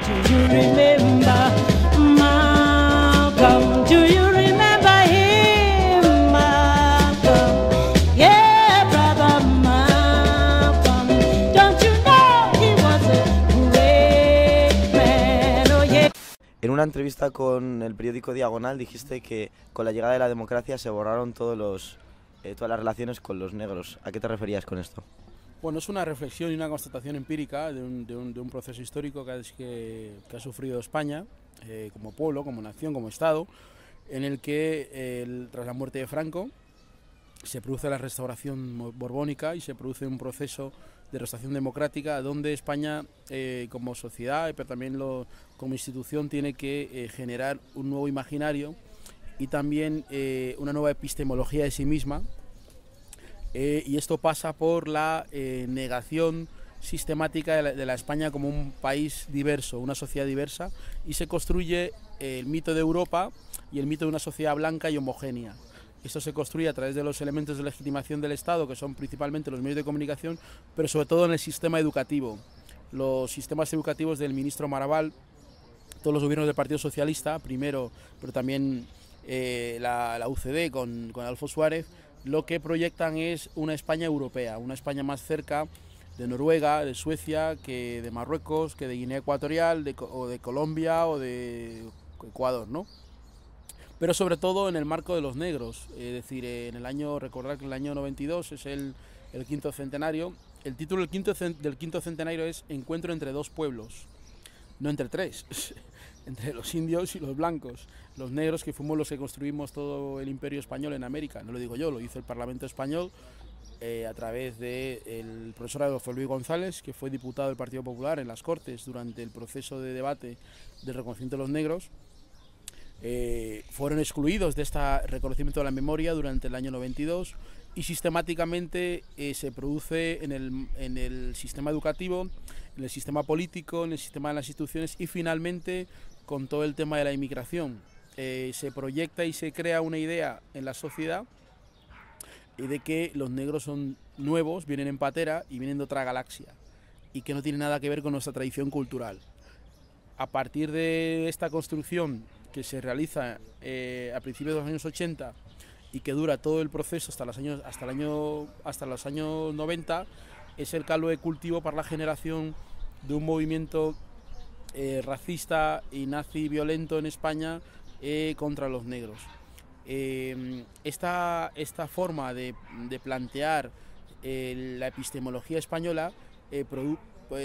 Do you remember Malcolm? Do you remember him, Malcolm? Yeah, brother Malcolm. Don't you know he was a great man? Oh yeah. En una entrevista con el periódico Diagonal dijiste que con la llegada de la democracia se borraron todas las relaciones con los negros. ¿A qué te referías con esto? Bueno, es una reflexión y una constatación empírica de un proceso histórico que ha sufrido España como pueblo, como nación, como Estado, en el que tras la muerte de Franco se produce la restauración borbónica y se produce un proceso de restauración democrática donde España como sociedad, pero también como institución, tiene que generar un nuevo imaginario y también una nueva epistemología de sí misma. Y esto pasa por la negación sistemática de la España como un país diverso, una sociedad diversa, y se construye el mito de Europa y el mito de una sociedad blanca y homogénea. Esto se construye a través de los elementos de legitimación del Estado, que son principalmente los medios de comunicación, pero sobre todo en el sistema educativo. Los sistemas educativos del ministro Maragall, todos los gobiernos del Partido Socialista, primero, pero también la UCD con Adolfo Suárez, lo que proyectan es una España europea, una España más cerca de Noruega, de Suecia, que de Marruecos, que de Guinea Ecuatorial, o de Colombia o de Ecuador, ¿no? Pero sobre todo en el marco de los negros, es decir, recordar que el año 92 es el quinto centenario. El título del quinto centenario es Encuentro entre dos pueblos, no entre tres, entre los indios y los blancos, los negros, que fuimos los que construimos todo el imperio español en América. No lo digo yo, lo hizo el Parlamento español a través del profesor Adolfo Luis González, que fue diputado del Partido Popular en las Cortes durante el proceso de debate del reconocimiento de los negros. Fueron excluidos de este reconocimiento de la memoria durante el año 92 y sistemáticamente se produce en el sistema educativo, en el sistema político, en el sistema de las instituciones y finalmente con todo el tema de la inmigración. Se proyecta y se crea una idea en la sociedad de que los negros son nuevos, vienen en patera y vienen de otra galaxia y que no tienen nada que ver con nuestra tradición cultural. A partir de esta construcción que se realiza a principios de los años 80 y que dura todo el proceso hasta los años 90, es el caldo de cultivo para la generación de un movimiento racista y nazi violento en España contra los negros. Esta forma de plantear la epistemología española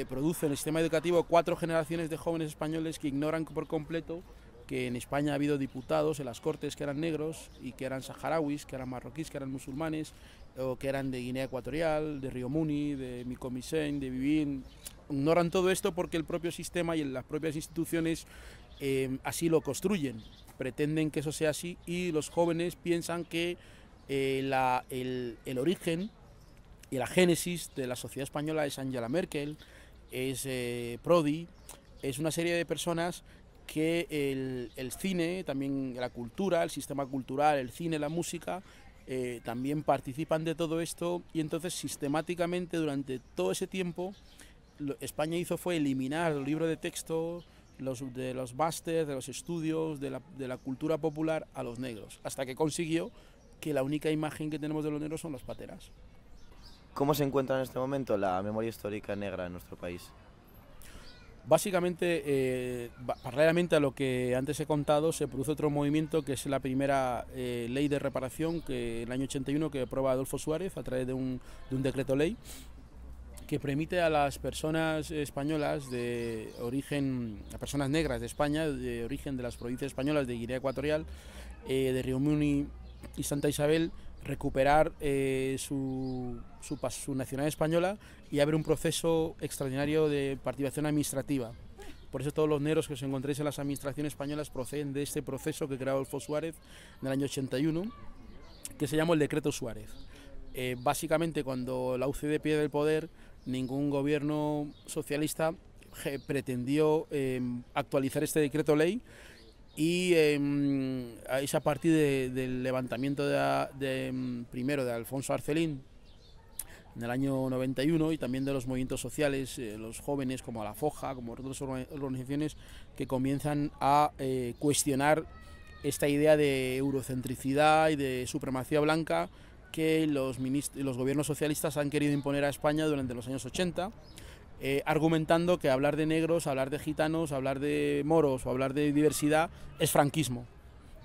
produce en el sistema educativo 4 generaciones de jóvenes españoles que ignoran por completo que en España ha habido diputados en las Cortes que eran negros y que eran saharauis, que eran marroquíes, que eran musulmanes, o que eran de Guinea Ecuatorial, de Río Muni, de Micomicén, de Vivín. Ignoran todo esto porque el propio sistema y las propias instituciones así lo construyen, pretenden que eso sea así y los jóvenes piensan que el origen y la génesis de la sociedad española es Angela Merkel, es Prodi, es una serie de personas que el cine, también la cultura, el sistema cultural, el cine, la música, también participan de todo esto y entonces sistemáticamente durante todo ese tiempo España fue eliminar el libro de texto de los másters, de los estudios, de la cultura popular a los negros, hasta que consiguió que la única imagen que tenemos de los negros son las pateras. ¿Cómo se encuentra en este momento la memoria histórica negra en nuestro país? Básicamente, paralelamente a lo que antes he contado, se produce otro movimiento que es la primera ley de reparación que en el año 81 que aprueba Adolfo Suárez a través de un decreto ley que permite a las personas españolas de origen, a personas negras de España, de origen de las provincias españolas de Guinea Ecuatorial, de Río Muni y Santa Isabel, recuperar su nacionalidad española y abre un proceso extraordinario de participación administrativa. Por eso todos los negros que os encontréis en las administraciones españolas proceden de este proceso que creó Adolfo Suárez en el año 81, que se llama el Decreto Suárez. Básicamente cuando la UCD pierde el poder, ningún gobierno socialista pretendió actualizar este decreto ley y es a partir del levantamiento primero de Alfonso Arcelín en el año 91, y también de los movimientos sociales, los jóvenes como la Foja, como otras organizaciones que comienzan a cuestionar esta idea de eurocentricidad y de supremacía blanca que los gobiernos socialistas han querido imponer a España durante los años 80, argumentando que hablar de negros, hablar de gitanos, hablar de moros o hablar de diversidad es franquismo,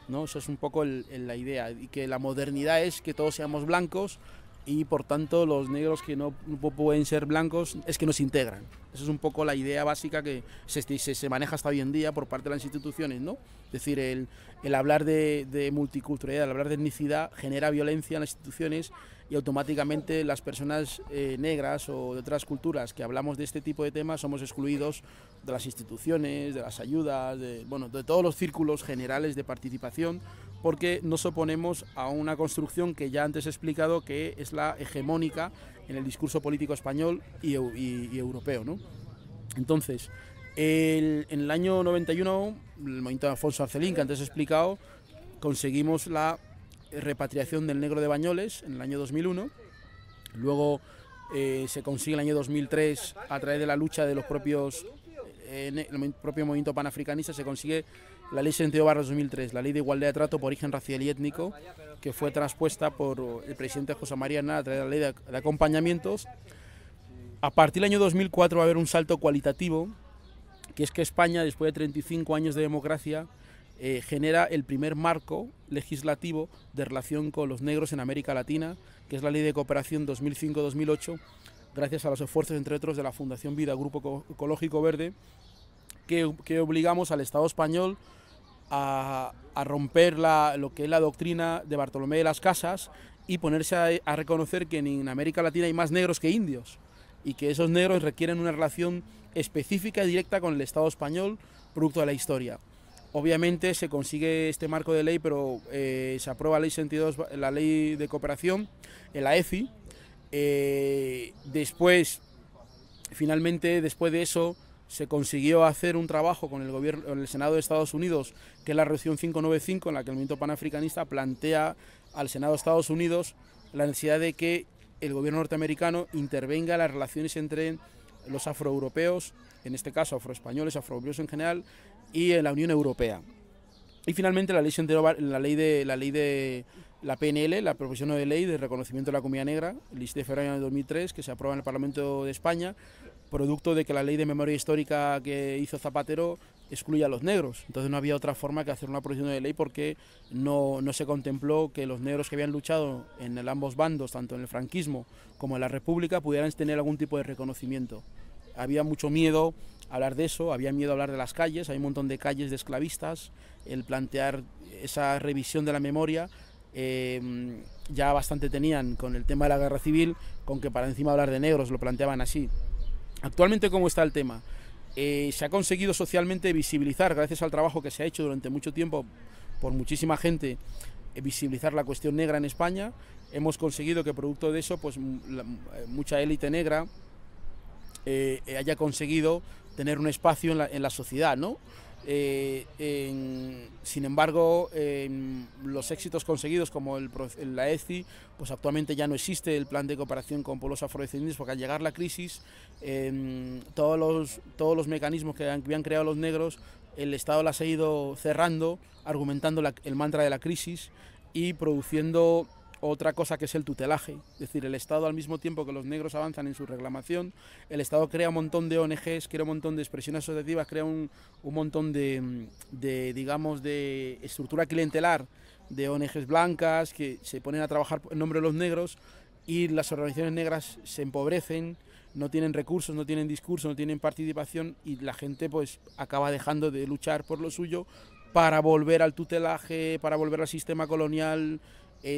¿no? Eso es un poco la idea, y que la modernidad es que todos seamos blancos y por tanto los negros que no pueden ser blancos es que no se integran. Esa es un poco la idea básica que se maneja hasta hoy en día por parte de las instituciones, ¿no? Es decir, el hablar de multiculturalidad, el hablar de etnicidad genera violencia en las instituciones, y automáticamente las personas negras o de otras culturas que hablamos de este tipo de temas somos excluidos de las instituciones, de las ayudas, de todos los círculos generales de participación, porque nos oponemos a una construcción que ya antes he explicado que es la hegemónica en el discurso político español y europeo, ¿no? Entonces, en el año 91, el movimiento de Alfonso Arcelín, que antes he explicado, conseguimos la repatriación del negro de Bañoles en el año 2001. Luego se consigue en el año 2003, a través de la lucha de los propios el propio movimiento panafricanista, se consigue la Ley 72/2003, la Ley de Igualdad de Trato por Origen Racial y Étnico, que fue traspuesta por el presidente José María Aznar a través de la Ley de Acompañamientos. A partir del año 2004 va a haber un salto cualitativo, que es que España, después de 35 años de democracia, genera el primer marco legislativo de relación con los negros en América Latina, que es la Ley de Cooperación 2005-2008, gracias a los esfuerzos, entre otros, de la Fundación Vida, Grupo Ecológico Verde, que obligamos al Estado español a romper lo que es la doctrina de Bartolomé de las Casas y ponerse a reconocer que en América Latina hay más negros que indios, y que esos negros requieren una relación específica y directa con el Estado español, producto de la historia. Obviamente se consigue este marco de ley, pero se aprueba la Ley 62, la Ley de Cooperación, en la EFI. Finalmente, después de eso, se consiguió hacer un trabajo con el Senado de Estados Unidos, que es la resolución 595, en la que el movimiento panafricanista plantea al Senado de Estados Unidos la necesidad de que el gobierno norteamericano intervenga en las relaciones entre los afroeuropeos, en este caso afroespañoles, afroeuropeos en general, y en la Unión Europea. Y finalmente la ley de la PNL, la proposición de ley de reconocimiento de la comunidad negra, el 17 de febrero de 2003, que se aprueba en el Parlamento de España, producto de que la ley de memoria histórica que hizo Zapatero excluye a los negros. Entonces no había otra forma que hacer una proposición de ley, porque no se contempló que los negros que habían luchado en ambos bandos, tanto en el franquismo como en la República, pudieran tener algún tipo de reconocimiento. Había mucho miedo a hablar de eso, había miedo a hablar de las calles, hay un montón de calles de esclavistas, el plantear esa revisión de la memoria. Ya bastante tenían con el tema de la guerra civil, con que para encima hablar de negros lo planteaban así. Actualmente, ¿cómo está el tema? Se ha conseguido socialmente visibilizar, gracias al trabajo que se ha hecho durante mucho tiempo por muchísima gente, visibilizar la cuestión negra en España. Hemos conseguido que, producto de eso, pues mucha élite negra haya conseguido tener un espacio en la sociedad, ¿no? Sin embargo, los éxitos conseguidos, como la ECI, pues actualmente ya no existe el plan de cooperación con pueblos afrodescendientes, porque al llegar la crisis, todos los mecanismos que habían creado los negros, el Estado las ha ido cerrando, argumentando el mantra de la crisis y produciendo otra cosa, que es el tutelaje. Es decir, el Estado, al mismo tiempo que los negros avanzan en su reclamación, el Estado crea un montón de ONGs, crea un montón de expresiones asociativas, crea un montón de estructura clientelar de ONGs blancas que se ponen a trabajar en nombre de los negros, y las organizaciones negras se empobrecen, no tienen recursos, no tienen discurso, no tienen participación, y la gente pues acaba dejando de luchar por lo suyo para volver al tutelaje, para volver al sistema colonial,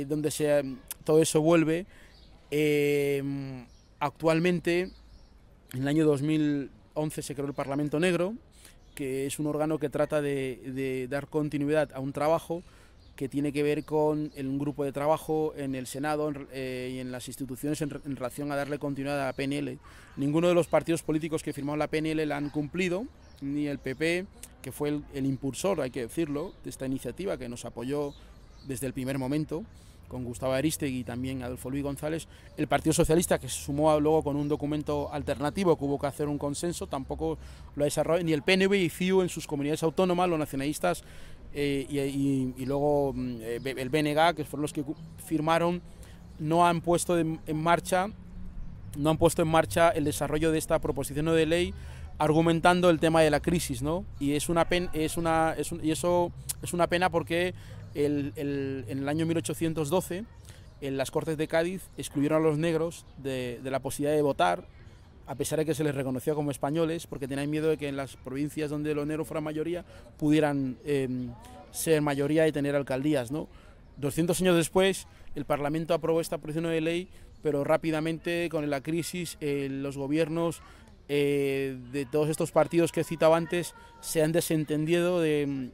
donde todo eso vuelve. Actualmente, en el año 2011 se creó el Parlamento Negro, que es un órgano que trata de dar continuidad a un trabajo que tiene que ver con un grupo de trabajo en el Senado y en las instituciones en relación a darle continuidad a la PNL. Ninguno de los partidos políticos que firmaron la PNL la han cumplido, ni el PP, que fue el impulsor, hay que decirlo, de esta iniciativa, que nos apoyó desde el primer momento, con Gustavo Arístegui y también Adolfo Luis González. El Partido Socialista, que se sumó luego con un documento alternativo que hubo que hacer un consenso, tampoco lo ha desarrollado, ni el PNV y CiU en sus comunidades autónomas, los nacionalistas y luego el BNG, que fueron los que firmaron, no han puesto en marcha el desarrollo de esta proposición no de ley, argumentando el tema de la crisis, ¿no? Y eso es una pena porque en el año 1812 en las Cortes de Cádiz excluyeron a los negros de la posibilidad de votar, a pesar de que se les reconoció como españoles, porque tenían miedo de que en las provincias donde los negros fueran mayoría pudieran ser mayoría y tener alcaldías, ¿no? 200 años después el Parlamento aprobó esta proposición de ley, pero rápidamente con la crisis los gobiernos de todos estos partidos que he citado antes se han desentendido de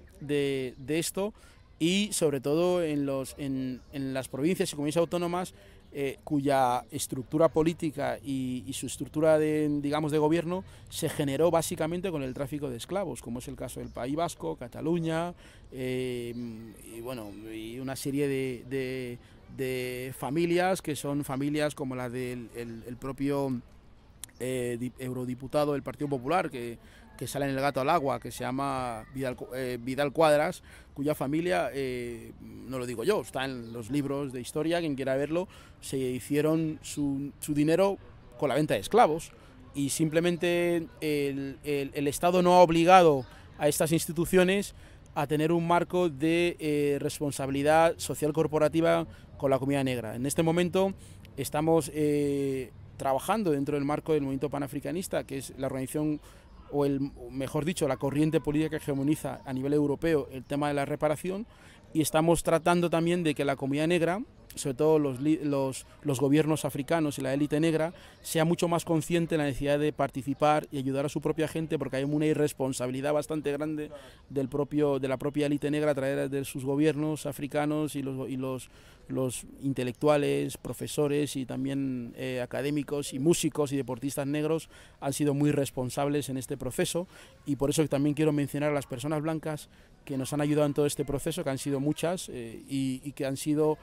esto, y sobre todo en las provincias y comunidades autónomas cuya estructura política y su estructura de gobierno se generó básicamente con el tráfico de esclavos, como es el caso del País Vasco, Cataluña, y una serie de familias que son familias como la del el propio eurodiputado del Partido Popular que sale en El gato al agua, que se llama Vidal Quadras, cuya familia, no lo digo yo, está en los libros de historia, quien quiera verlo, se hicieron su dinero con la venta de esclavos, y simplemente el Estado no ha obligado a estas instituciones a tener un marco de responsabilidad social corporativa con la comunidad negra. En este momento estamos trabajando dentro del marco del movimiento panafricanista, que es la organización, mejor dicho, la corriente política que hegemoniza a nivel europeo el tema de la reparación, y estamos tratando también de que la comunidad negra, sobre todo los gobiernos africanos y la élite negra, sea mucho más consciente de la necesidad de participar y ayudar a su propia gente, porque hay una irresponsabilidad bastante grande de la propia élite negra a través de sus gobiernos africanos, y los intelectuales, profesores y también académicos y músicos y deportistas negros han sido muy responsables en este proceso, y por eso también quiero mencionar a las personas blancas que nos han ayudado en todo este proceso, que han sido muchas y que han sido,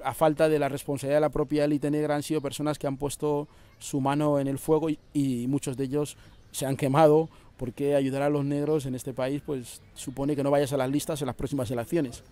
a falta de la responsabilidad de la propia élite negra, han sido personas que han puesto su mano en el fuego, y muchos de ellos se han quemado, porque ayudar a los negros en este país pues supone que no vayas a las listas en las próximas elecciones.